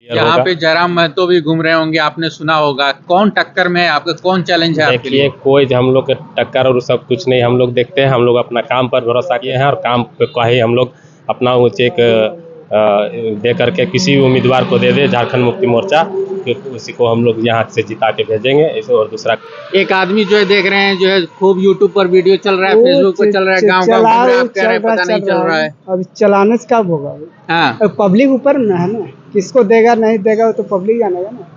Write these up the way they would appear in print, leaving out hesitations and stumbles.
यहाँ पे जयराम महतो भी घूम रहे होंगे, आपने सुना होगा। कौन टक्कर में है आपका, कौन चैलेंज है आपके लिए? देखिए, कोई हम लोग के टक्कर और सब कुछ नहीं, हम लोग देखते हैं, हम लोग अपना काम पर भरोसा किए हैं और काम पे का ही हम लोग अपना वो चेक दे करके किसी भी उम्मीदवार को दे दे झारखंड मुक्ति मोर्चा कि उसी को हम लोग यहाँ से जिता के भेजेंगे। इसे और दूसरा एक आदमी जो है देख रहे हैं, जो है खूब यूट्यूब पर वीडियो चल रहा है, फेसबुक पर चल रहा है, गाँव गाँव घूम रहे हैं, आप कह रहे हैं पता नहीं चल रहा है। अब चलाने से कब होगा? हाँ, पब्लिक ऊपर में है ना, किसको देगा नहीं देगा वो तो पब्लिक जानेगा ना।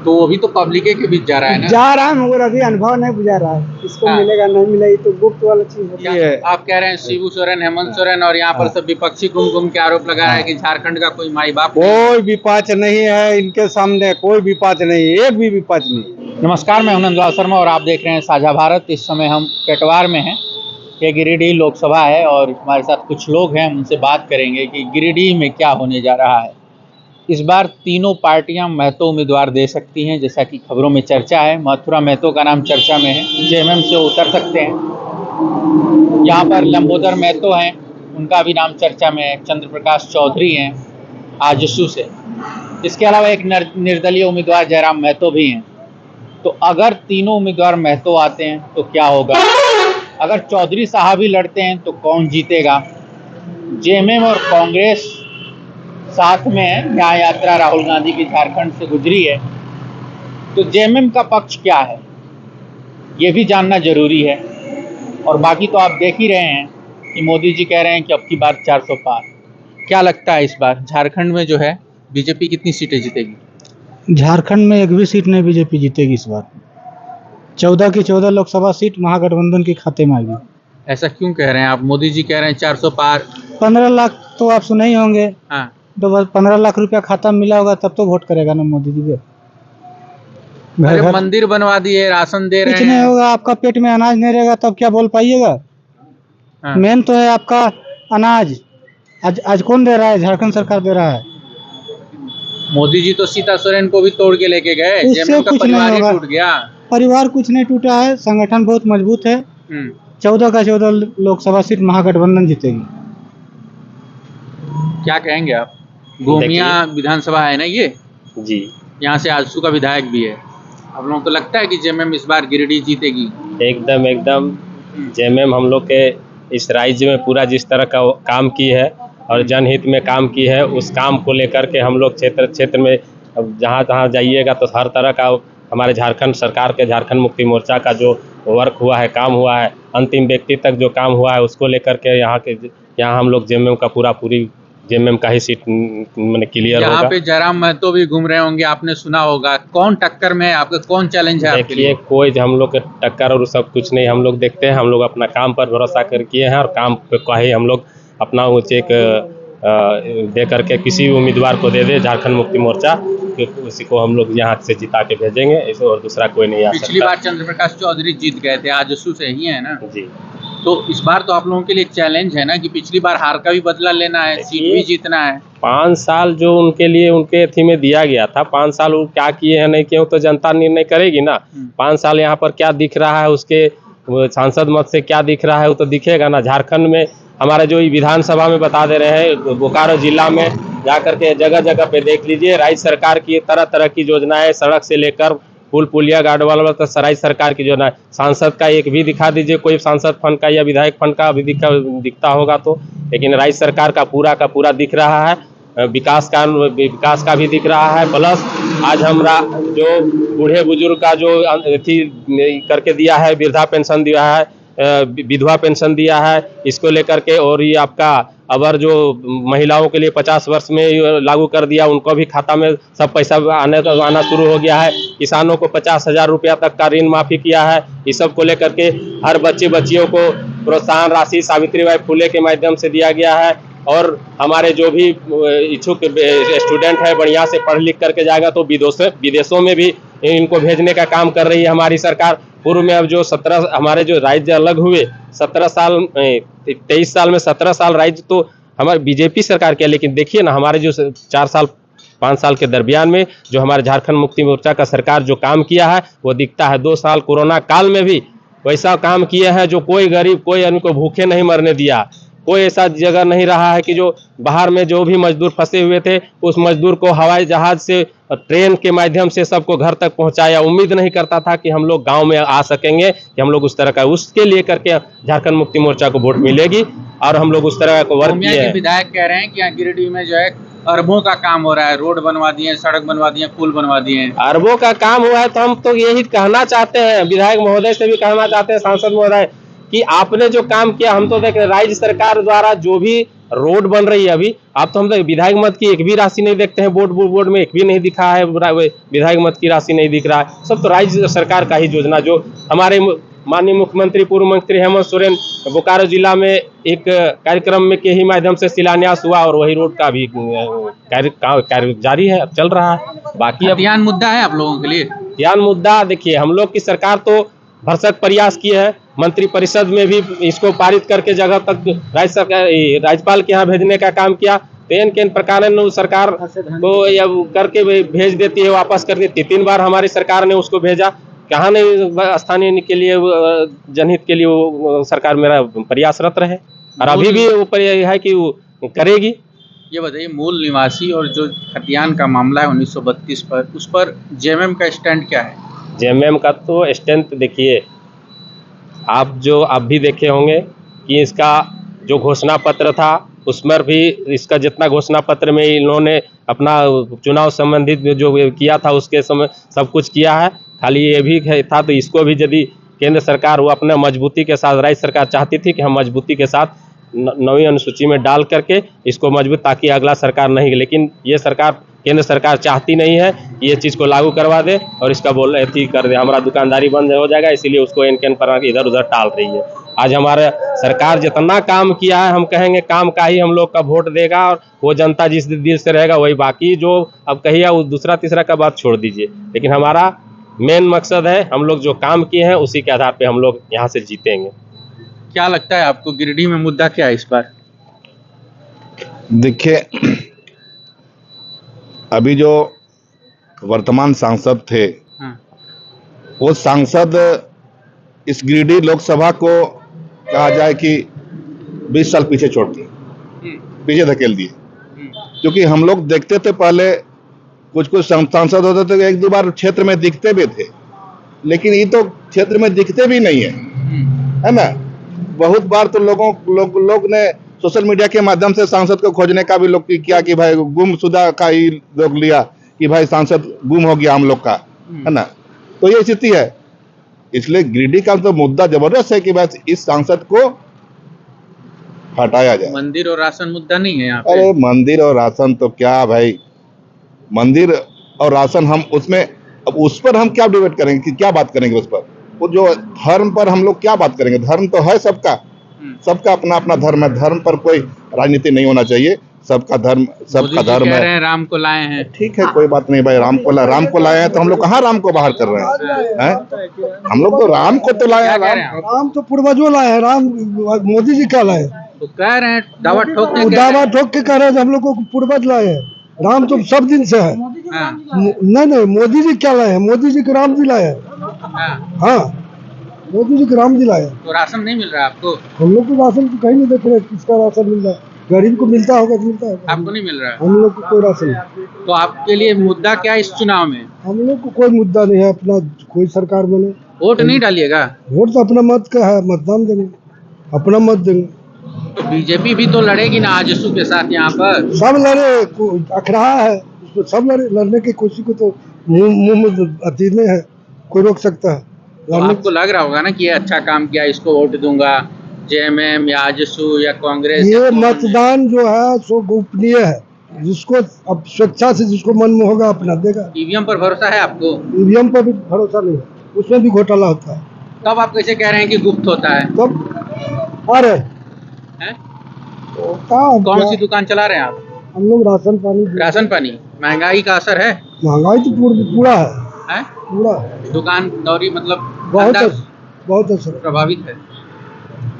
तो अभी तो पब्लिक के बीच जा रहा है ना, जा रहा है, मगर अभी अनुभव नहीं बुझा रहा है, किसको हाँ। मिलेगा नहीं मिलेगा, तो गुप्त वाला चीज होती है। आप कह रहे हैं शिबू सोरेन, हेमंत सोरेन और यहाँ पर सब विपक्षी घूम घूम के आरोप लगा रहा है कि झारखंड का कोई माई बाप कोई विपक्ष नहीं है इनके सामने, कोई विपक्ष नहीं, एक भी विपक्ष नहीं। नमस्कार, मैं नंदलाल शर्मा और आप देख रहे हैं साझा भारत। इस समय हम पेटवार में हैं। ये गिरिडीह लोकसभा है और हमारे साथ कुछ लोग हैं, उनसे बात करेंगे कि गिरिडीह में क्या होने जा रहा है। इस बार तीनों पार्टियां महतो उम्मीदवार दे सकती हैं, जैसा कि खबरों में चर्चा है। मथुरा महतो का नाम चर्चा में है, जेएमएम से उतर सकते हैं। यहाँ पर लंबोदर महतो हैं, उनका भी नाम चर्चा में है। चंद्र प्रकाश चौधरी हैं आजसू से। इसके अलावा एक निर्दलीय उम्मीदवार जयराम महतो भी हैं। तो अगर तीनों उम्मीदवार महतो आते हैं तो क्या होगा? अगर चौधरी साहब ही लड़ते हैं तो कौन जीतेगा? जेएमएम और कांग्रेस साथ में है। न्याय यात्रा राहुल गांधी की झारखंड से गुजरी है, तो जेएमएम का पक्ष क्या है ये भी जानना जरूरी है। और बाकी तो आप देख ही रहे हैं कि मोदी जी कह रहे हैं कि अब की बार 400 पार। क्या लगता है इस बार झारखंड में जो है बीजेपी कितनी सीटें जीतेगी? झारखंड में एक भी सीट नहीं बीजेपी जीतेगी इस बार। 14 की 14 लोकसभा सीट महागठबंधन के खाते में आएगी। ऐसा क्यों कह रहे हैं आप? मोदी जी कह रहे हैं 400 पार। 15 लाख तो आप सुने ही होंगे। हाँ, तो बस 15 लाख रुपया खाता में मिला होगा तब तो वोट करेगा ना मोदी जी पे। अरे मंदिर बनवा दिए, राशन दे रहे हैं। कुछ नहीं होगा, आपका पेट में अनाज नहीं रहेगा तब क्या बोल पाइएगा? हाँ। मेन तो है आपका अनाज। आज कौन दे रहा है? झारखंड सरकार दे रहा है। मोदी जी तो सीता सोरेन को भी तोड़ के लेके गए, उससे जेएमएम का कुछ नहीं परिवार ही होगा। टूट गया। परिवार कुछ नहीं टूटा है, संगठन बहुत मजबूत है। 14 का 14 लोकसभा सीट महागठबंधन जीतेगी। क्या कहेंगे आप? गोमिया विधानसभा है ना ये जी, यहाँ से आजसू का विधायक भी है। आप लोगों को लगता है कि जेएमएम इस बार गिरिडीह जीतेगी? एकदम जेएमएम हम लोग के इस राज्य में पूरा जिस तरह का काम की है और जनहित में काम की है, उस काम को लेकर के हम लोग क्षेत्र में अब जहाँ तहाँ जाइएगा तो हर तरह का हमारे झारखंड सरकार के झारखंड मुक्ति मोर्चा का जो वर्क हुआ है, काम हुआ है, अंतिम व्यक्ति तक जो काम हुआ है, उसको लेकर के यहाँ हम लोग जेएमएम का पूरी जेएमएम का ही सीट मैंने क्लियर होगा। यहाँ पे जयराम महतो भी घूम रहे होंगे, आपने सुना होगा। कौन टक्कर में है आपका, कौन चैलेंज है आपके लिए? देखिए, कोई हम लोग के टक्कर और सब कुछ नहीं, हम लोग देखते हैं, हम लोग अपना काम पर भरोसा कर किए हैं और काम पे का ही हम लोग अपना वो चेक दे करके किसी भी उम्मीदवार को दे दे झारखंड मुक्ति मोर्चा कि उसी को हम लोग यहाँ से जिता के भेजेंगे। इसे और दूसरा कोई नहीं आ सकता। पिछली बार चंद्र प्रकाश चौधरी जीत गए थे, आजसू से ही है ना जी। तो इस बार तो आप लोगों के लिए चैलेंज है ना कि पिछली बार हार का भी बदला लेना है, सीट भी जीतना है। 5 साल जो उनके लिए उनके अथी में दिया गया था, 5 साल वो क्या किए हैं नहीं किए तो जनता निर्णय करेगी ना। 5 साल यहाँ पर क्या दिख रहा है, उसके सांसद मत से क्या दिख रहा है वो तो दिखेगा ना। झारखंड में हमारे जो विधानसभा में बता दे रहे हैं, बोकारो जिला में जाकर के जगह जगह पे देख लीजिए, राज्य सरकार की तरह तरह की योजनाएं, सड़क से लेकर पुल पुलिया गार्ड वाला तो राज्य सरकार की योजना। सांसद का एक भी दिखा दीजिए, कोई सांसद फंड का या विधायक फंड का अभी दिखता होगा तो, लेकिन राज्य सरकार का पूरा दिख रहा है। विकास का भी दिख रहा है। प्लस आज हमारा जो बूढ़े बुजुर्ग का जो अथी करके दिया है, वृद्धा पेंशन दिया है, विधवा पेंशन दिया है, इसको लेकर के, और ये आपका अबर जो महिलाओं के लिए 50 वर्ष में लागू कर दिया, उनको भी खाता में सब पैसा आना शुरू हो गया है। किसानों को 50,000 रुपया तक का ऋण माफी किया है। इस सब को लेकर के हर बच्चियों को प्रोत्साहन राशि सावित्रीबाई फुले के माध्यम से दिया गया है। और हमारे जो भी इच्छुक स्टूडेंट है बढ़िया से पढ़ लिख करके जाएगा तो विदेशों में भी इनको भेजने का काम कर रही है हमारी सरकार। पूर्व में अब जो 17 हमारे जो राज्य अलग हुए, 23 साल में 17 साल राज्य तो हमारे बीजेपी सरकार के, लेकिन देखिए ना हमारे जो 5 साल के दरमियान में जो हमारे झारखंड मुक्ति मोर्चा का सरकार जो काम किया है वो दिखता है। 2 साल कोरोना काल में भी वैसा काम किए हैं जो कोई गरीब, कोई उनको भूखे नहीं मरने दिया। कोई ऐसा जगह नहीं रहा है कि जो बाहर में जो भी मजदूर फंसे हुए थे उस मजदूर को हवाई जहाज से ट्रेन के माध्यम से सबको घर तक पहुंचाया। उम्मीद नहीं करता था कि हम लोग गांव में आ सकेंगे, कि हम लोग उस तरह का उसके लिए करके झारखंड मुक्ति मोर्चा को वोट मिलेगी और हम लोग उस तरह का वर्क पूर्णिया किए के हैं। विधायक कह रहे हैं कि यहाँ गिरिडीह में जो है अरबों का काम हो रहा है, रोड बनवा दिए, सड़क बनवा दिए, पुल बनवा दिए। अरबों का काम हुआ है तो हम तो यही कहना चाहते हैं, विधायक महोदय से भी कहना चाहते हैं, सांसद महोदय, कि आपने जो काम किया, हम तो देख रहे राज्य सरकार द्वारा जो भी रोड बन रही है अभी, आप तो हम तो विधायक मत की एक भी राशि नहीं देखते हैं, बोर्ड में एक भी नहीं दिखा है, विधायक मत की राशि नहीं दिख रहा है। सब तो राज्य सरकार का ही योजना, जो हमारे माननीय मुख्यमंत्री पूर्व मंत्री हेमंत सोरेन बोकारो जिला में एक कार्यक्रम में के ही माध्यम से शिलान्यास हुआ और वही रोड का भी कार्य जारी है, चल रहा है। बाकी अब ध्यान मुद्दा है आप लोगों के लिए। ध्यान मुद्दा देखिए, हम लोग की सरकार तो भरसक प्रयास किए हैं, मंत्री परिषद में भी इसको पारित करके जगह तक राज्य सरकार राज्यपाल के यहाँ भेजने का काम किया। केन प्रकार सरकार को करके भेज देती है, वापस कर देती है। 3 बार हमारी सरकार ने उसको भेजा, कहाँ नहीं स्थानीय के लिए जनहित के लिए वो सरकार मेरा प्रयासरत रहे और अभी भी ऊपर यह है कि वो करेगी। ये बताइए, मूल निवासी और जो खतियान का मामला है 1932 पर, उस पर जेएमएम का स्टैंड क्या है? जेएमएम का तो स्टैंड देखिए, आप भी देखे होंगे कि इसका जो घोषणा पत्र था उसमें भी इसका जितना घोषणा पत्र में इन्होंने अपना चुनाव संबंधित जो किया था उसके समय सब कुछ किया है। खाली ये भी था, तो इसको भी यदि केंद्र सरकार वो अपने मजबूती के साथ, राज्य सरकार चाहती थी कि हम मजबूती के साथ 9वीं अनुसूची में डाल करके इसको मजबूत, ताकि अगला सरकार नहीं, लेकिन ये सरकार केंद्र सरकार चाहती नहीं है कि ये चीज़ को लागू करवा दे और इसका बोल ऐसी कर दे, हमारा दुकानदारी बंद हो जाएगा, इसीलिए उसको एन पर इधर उधर टाल रही है। आज हमारे सरकार जितना काम किया है, हम कहेंगे काम का ही हम लोग का वोट देगा और वो जनता जिस दिल से रहेगा वही, बाकी जो अब कहिए वो दूसरा तीसरा का बात छोड़ दीजिए, लेकिन हमारा मेन मकसद है, हम लोग जो काम किए हैं उसी के आधार पे हम लोग यहाँ से जीतेंगे। क्या लगता है आपको, गिरिडीह में मुद्दा क्या है इस बार? देखिए, अभी जो वर्तमान सांसद थे, हाँ। वो सांसद इस गिरिडीह लोकसभा को कहा जाए कि 20 साल पीछे छोड़ दिए, पीछे धकेल दिए। क्योंकि हम लोग देखते थे पहले कुछ सांसद होते थे, 1-2 बार क्षेत्र में दिखते भी थे, लेकिन ये तो क्षेत्र में दिखते भी नहीं है ना। बहुत बार तो लोग ने सोशल मीडिया के माध्यम से सांसद को खोजने का भी लोग किया कि भाई गुमशुदा का ही लोग लिया कि भाई सांसद गुम हो गया हम लोग का, है ना। तो ये स्थिति है, इसलिए गिरिडीह का तो मुद्दा जबरदस्त है कि बस इस सांसद को हटाया जाए। मंदिर और राशन मुद्दा नहीं है यहाँ पे? अरे मंदिर और राशन तो क्या भाई, मंदिर और राशन हम उसमें, अब उस पर हम क्या डिबेट करेंगे कि क्या बात करेंगे उस पर? वो जो धर्म पर हम लोग क्या बात करेंगे? धर्म तो है सबका, सबका अपना अपना धर्म है, धर्म पर कोई राजनीति नहीं होना चाहिए, सबका धर्म है। राम को लाए हैं, ठीक है, कोई बात नहीं भाई, राम को लाए हैं, तो हम लोग कहाँ राम को बाहर कर रहे हैं? हम लोग तो राम को तो लाए हैं। राम तो पूर्वजों लाए हैं, राम मोदी जी क्या लाए? तो कह रहे हैं दावा ठोक के कह रहे हैं हम लोग को पूर्वज लाए हैं, राम तो सब दिन से है। नहीं, मोदी जी क्या लाए हैं? मोदी जी को राम जी लाए हैं। हाँ, मोदी जी को राम जी लाए हैं। तो राशन नहीं मिल रहा है आपको? हम लोग को राशन तो कहीं नहीं देख रहे, किसका राशन मिल रहा है? गरीब को मिलता होगा, मिलता है, आपको नहीं मिल रहा है? हम लोग को कोई राशन नहीं। तो आपके लिए मुद्दा क्या है इस चुनाव में? हम लोग को कोई मुद्दा नहीं है, अपना कोई सरकार बने। वोट नहीं डालिएगा? वोट तो अपना मत का है, मतदान देंगे, अपना मत देंगे। तो बीजेपी भी तो लड़ेगी ना आजसू के साथ यहाँ पर? सब लड़े, अखड़ा है उसको, सब लड़ने की कोशिश को तो मुंह में अतीत में है, कोई रोक सकता है? तो आपको लग रहा होगा ना कि ये अच्छा काम किया, इसको वोट दूंगा, जेएमएम या आजसू या कांग्रेस? ये मतदान जो है सो गोपनीय है, जिसको अब स्वेच्छा से जिसको मन में होगा अपना देगा। ईवीएम पर भरोसा है आपको? ईवीएम पर भी भरोसा नहीं है, उसमें भी घोटाला होता है। तब आप कैसे कह रहे हैं कि गुप्त होता है? तब अरे कौन सी दुकान चला रहे हैं आप? हम लोग राशन पानी। महंगाई का असर है? महंगाई तो पूरा है? पूरा दुकान दौरी, मतलब बहुत असर प्रभावित है।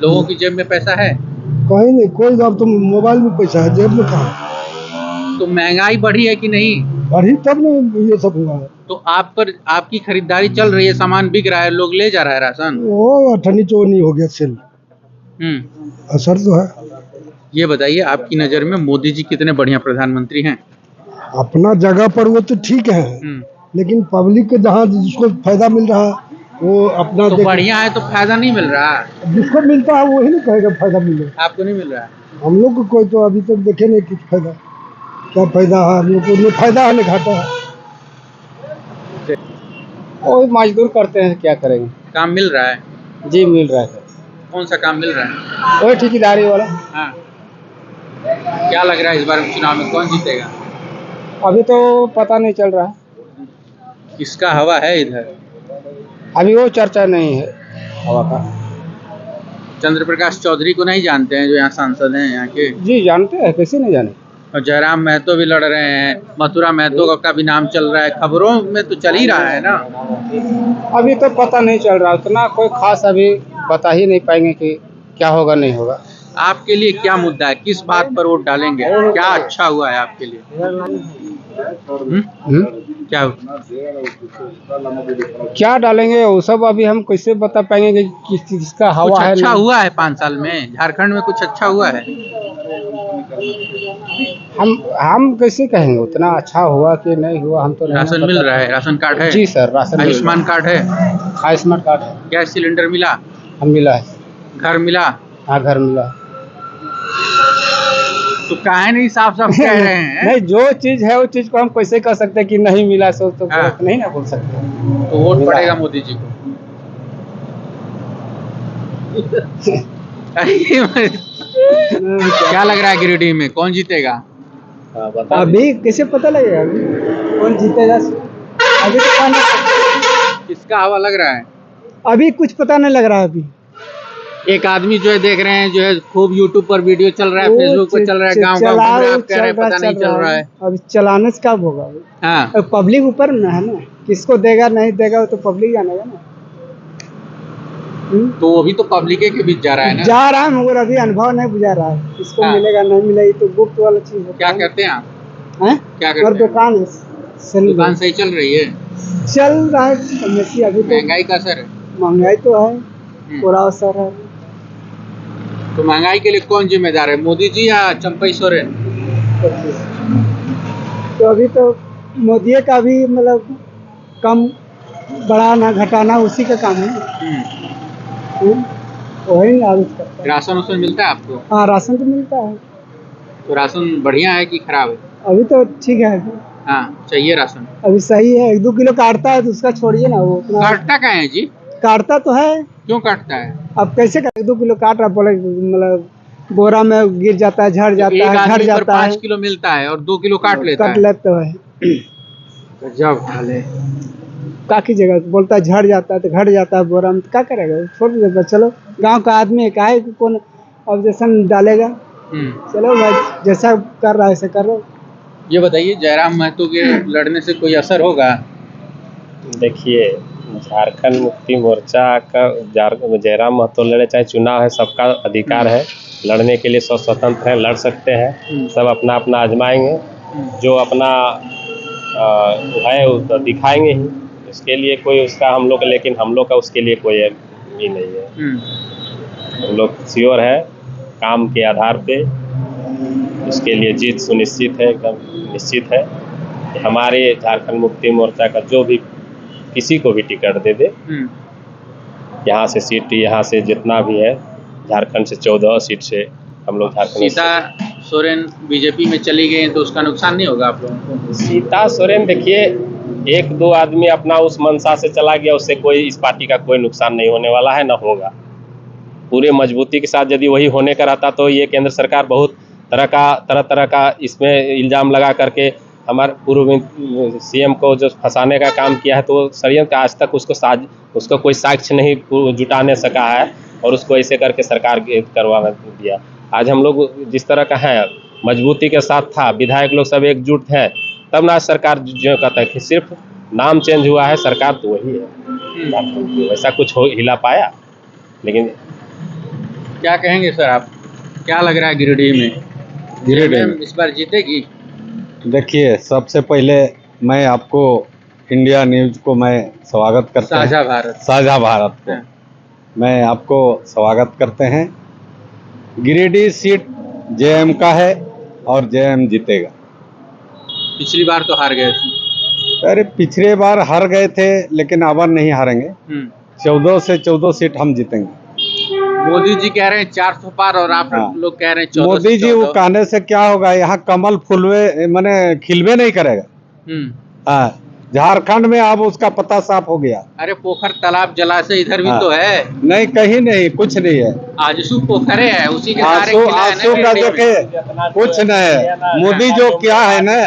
लोगों की जेब में पैसा है? कहीं नहीं, कोई, अब तो मोबाइल में पैसा है, जेब में कहाँ? तो महंगाई बढ़ी है कि नहीं? बढ़ी तब नहीं ये सब हुआ है। तो आप पर आपकी खरीदारी चल रही है, सामान बिक रहा है, लोग ले जा रहा है राशन? वो अठनी चोनी हो गया सेल, असर तो है। ये बताइए, आपकी नज़र में मोदी जी कितने बढ़िया प्रधानमंत्री हैं? अपना जगह पर वो तो ठीक है, लेकिन पब्लिक के जहाँ जिसको फायदा मिल रहा है वो अपना तो बढ़िया है तो फायदा नहीं मिल रहा। जिसको मिलता है वही नहीं कहेगा फायदा मिले। आपको नहीं मिल रहा? हम लोग को कोई तो अभी तक देखे नहीं कुछ फायदा। क्या फायदा है हम लोग को? न फायदा है न घाटा है। और मजदूर करते हैं, क्या करेंगे। काम मिल रहा है? जी मिल रहा है सर। कौन सा काम मिल रहा है? वही ठेकेदारी वाला। हाँ। क्या लग रहा है इस बार चुनाव में कौन जीतेगा? अभी तो पता नहीं चल रहा है, किसका हवा है इधर? अभी वो चर्चा नहीं है हवा का। चंद्र प्रकाश चौधरी को नहीं जानते हैं जो यहाँ सांसद हैं यहाँ के? जी जानते हैं, कैसे नहीं जाने। और जयराम महतो भी लड़ रहे हैं, मथुरा महतो का भी नाम चल रहा है, खबरों में तो चल ही रहा है ना। अभी तो पता नहीं चल रहा, उतना कोई खास अभी बता ही नहीं पाएंगे कि क्या होगा नहीं होगा। आपके लिए क्या मुद्दा है, किस बात पर वोट डालेंगे? क्या अच्छा हुआ है आपके लिए? क्या डालेंगे वो सब अभी हम कैसे बता पाएंगे कि किसका हवा कुछ है। अच्छा हुआ है 5 साल में झारखंड में? कुछ अच्छा हुआ है? हम कैसे कहेंगे उतना अच्छा हुआ कि नहीं हुआ, हम तो नहीं। राशन मिल रहा है? राशन कार्ड है? जी सर, राशन। आयुष्मान कार्ड है? आयुष्मान कार्ड है। गैस सिलेंडर मिला? हम मिला है। घर मिला? हाँ घर मिला। तो काहे नहीं साफ साफ कह रहे हैं? नहीं, जो चीज है वो चीज को हम कैसे कह सकते हैं कि नहीं मिला, सो तो हाँ। नहीं ना बोल सकते। तो वोट पड़ेगा मोदी जी को। क्या लग रहा है गिरिडीह में कौन जीतेगा? अभी कैसे पता लगेगा कौन जीतेगा? अभी तो किसका हवा लग रहा है? अभी कुछ पता नहीं लग रहा है। अभी एक आदमी जो है देख रहे हैं, जो है खूब यूट्यूब पर वीडियो चल रहा है, फेसबुक पर चल रहा है, गांव गांव घूम रहे हैं, आप कह रहे हैं पता नहीं चल रहा है। अभी चलाने से कब होगा? हाँ, पब्लिक ऊपर में है ना, किसको देगा नहीं देगा वो तो पब्लिक जानेगा ना। तो वो भी तो पब्लिक के बीच जा रहा है ना। जा रहा है मगर अभी अनुभव नहीं बुझा रहा है, किसको हाँ। मिलेगा नहीं मिलेगा, तो गुप्त वाला चीज है। क्या करते हैं आप? हैं? क्या करते हैं? दुकान है, दुकान सही चल रही है? चल रहा है समस्या। अभी तो महंगाई का असर है? महंगाई तो है, पूरा असर है। तो महंगाई के लिए कौन जिम्मेदार है, मोदी जी या चंपई सोरेन? तो अभी तो मोदी का भी मतलब कम बढ़ाना घटाना उसी का काम है। वही नाराज करता है। राशन वाशन मिलता है आपको? हाँ राशन तो मिलता है। तो राशन बढ़िया है कि खराब है? अभी तो ठीक है। हाँ, चाहिए राशन। अभी सही है, 1-2 किलो काटता है तो उसका छोड़िए ना, वो काटता क्या है जी? काटता तो है। क्यों काटता है? अब कैसे 1-2 किलो काट रहा, बोले मतलब बोरा में गिर जाता है, झड़ जाता है, घट जाता है। 5 किलो मिलता है और 2 किलो काट लेता काट है। लेता है। गजब हाले। काकी जगह बोलता है झड़ जाता है तो घट जाता है बोरा में, तो क्या करेगा, छोड़ देगा। चलो गांव का आदमी है, काहे कौन ऑब्जेक्शन डालेगा। चलो भाई जैसा कर रहा है ऐसा कर रहा है। ये बताइए, जयराम महतो के लड़ने से कोई असर होगा? देखिए, झारखंड मुक्ति मोर्चा का जयराम महतो लड़े, चाहे चुनाव है, सबका अधिकार है लड़ने के लिए, सब स्वतंत्र हैं, लड़ सकते हैं, सब अपना अपना आजमाएंगे, जो अपना है वो तो दिखाएंगे ही, इसके लिए कोई उसका हम लोग, लेकिन हम लोग का उसके लिए कोई ही नहीं है। हम लोग श्योर है काम के आधार पे, इसके लिए जीत सुनिश्चित है, एकदम निश्चित है। हमारे झारखंड मुक्ति मोर्चा का जो भी किसी को भी टिकट दे दे, यहाँ से सीट, यहाँ से जितना भी है झारखंड से 14 सीट से हम लोग झारखंड। सीता सोरेन बीजेपी में चली गई तो उसका नुकसान नहीं होगा आप लोगों को? सीता सोरेन देखिए, 1-2 आदमी अपना उस मंशा से चला गया, उससे कोई इस पार्टी का कोई नुकसान नहीं होने वाला है, ना होगा। पूरे मजबूती के साथ यदि वही होने का रहता तो ये केंद्र सरकार बहुत तरह का इसमें इल्ज़ाम लगा करके हमारे पूर्व सीएम को जो फंसाने का काम किया है, तो षड्यंत्र आज तक उसको कोई साक्ष्य नहीं जुटाने सका है और उसको ऐसे करके सरकार करवा दिया। आज हम लोग जिस तरह का है मजबूती के साथ था, विधायक लोग सब एकजुट हैं, तब ना सरकार जो कहता है कि सिर्फ नाम चेंज हुआ है, सरकार तो वही है, वैसा कुछ हिला पाया। लेकिन क्या कहेंगे सर आप, क्या लग रहा है गिरिडीह में? गिरिडीह इस बार जीतेगी? देखिए, सबसे पहले मैं आपको इंडिया न्यूज को मैं स्वागत करता हूं। साझा भारत को मैं आपको स्वागत करते हैं। गिरिडीह सीट जेएम का है और जेएम जीतेगा। पिछली बार तो हार गए थे। अरे पिछले बार हार गए थे, लेकिन अब नहीं हारेंगे। 14 से 14 सीट हम जीतेंगे। मोदी जी कह रहे हैं 400 पार और आप लोग कह रहे हैं 14 मोदी जी वो कहने से क्या होगा, यहाँ कमल फूलवे माने खिलवे नहीं करेगा। हाँ, झारखंड में अब उसका पता साफ हो गया। अरे पोखर तालाब जलाशय इधर भी तो है। नहीं, कहीं नहीं, कुछ नहीं है। आजसू पोखरे है, उसी के आंसू का देखे कुछ नहीं है। मोदी जो क्या है ना,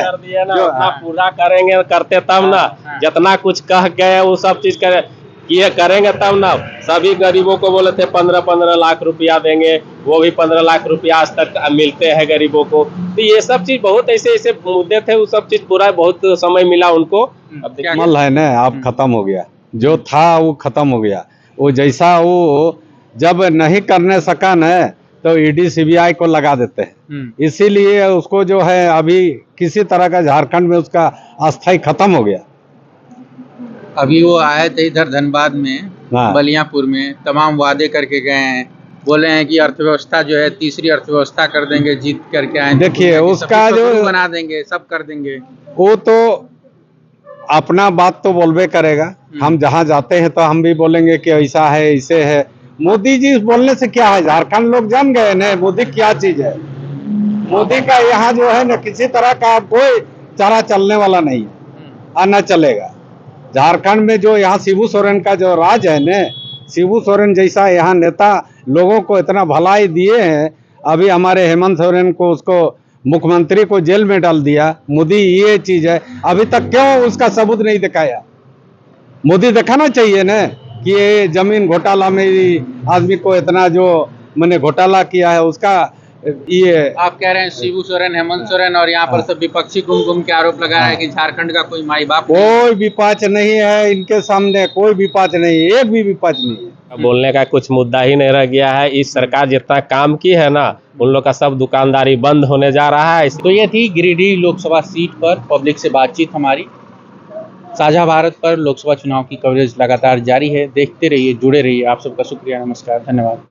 जो पूरा करेंगे, करते तब ना। जितना कुछ कह गए वो सब चीज करे, ये करेंगे तब ना। सभी गरीबों को बोले थे 15-15 लाख रुपया देंगे, वो भी 15 लाख रुपया आज तक मिलते हैं गरीबों को। तो ये सब चीज बहुत ऐसे मुद्दे थे, वो सब चीज पूरा बहुत समय मिला उनको। अब कमल है ना, अब खत्म हो गया। जो था वो खत्म हो गया। वो जैसा वो जब नहीं करने सका न, तो ईडी सीबीआई को लगा देते हैं। इसीलिए उसको जो है अभी किसी तरह का झारखंड में उसका अस्थाई खत्म हो गया। अभी वो आए थे इधर धनबाद में, बलियापुर में, तमाम वादे करके गए हैं। बोले हैं कि अर्थव्यवस्था जो है तीसरी अर्थव्यवस्था कर देंगे, जीत करके आए। देखिए उसका जो बना देंगे, सब कर देंगे। वो तो अपना बात तो बोलबे करेगा। हम जहाँ जाते हैं तो हम भी बोलेंगे कि ऐसा है, ऐसे है। मोदी जी बोलने से क्या है, झारखंड लोग जान गए न मोदी क्या चीज है। मोदी का यहाँ जो है न किसी तरह का कोई चारा चलने वाला नहीं है, आना चलेगा। झारखंड में जो यहाँ शिबू सोरेन का जो राज है न, शिबू सोरेन जैसा यहाँ नेता लोगों को इतना भलाई दिए हैं। अभी हमारे हेमंत सोरेन को, उसको मुख्यमंत्री को जेल में डाल दिया। मोदी ये चीज है, अभी तक क्यों उसका सबूत नहीं दिखाया। मोदी दिखाना चाहिए न कि ये जमीन घोटाला में आदमी को इतना जो मैंने घोटाला किया है उसका। ये आप कह रहे हैं शिबू सोरेन, हेमंत सोरेन और यहाँ पर सब विपक्षी घूम के आरोप लगा रहे हैं कि झारखंड का कोई माई बाप, कोई विपक्ष नहीं है इनके सामने, कोई विपक्ष नहीं, एक भी विपक्ष नहीं है। बोलने का कुछ मुद्दा ही नहीं रह गया है। इस सरकार जितना काम की है ना, उन लोग का सब दुकानदारी बंद होने जा रहा है। तो ये थी गिरिडीह लोकसभा सीट पर पब्लिक से बातचीत हमारी। साझा भारत पर लोकसभा चुनाव की कवरेज लगातार जारी है। देखते रहिए, जुड़े रहिए। आप सबका शुक्रिया, नमस्कार, धन्यवाद।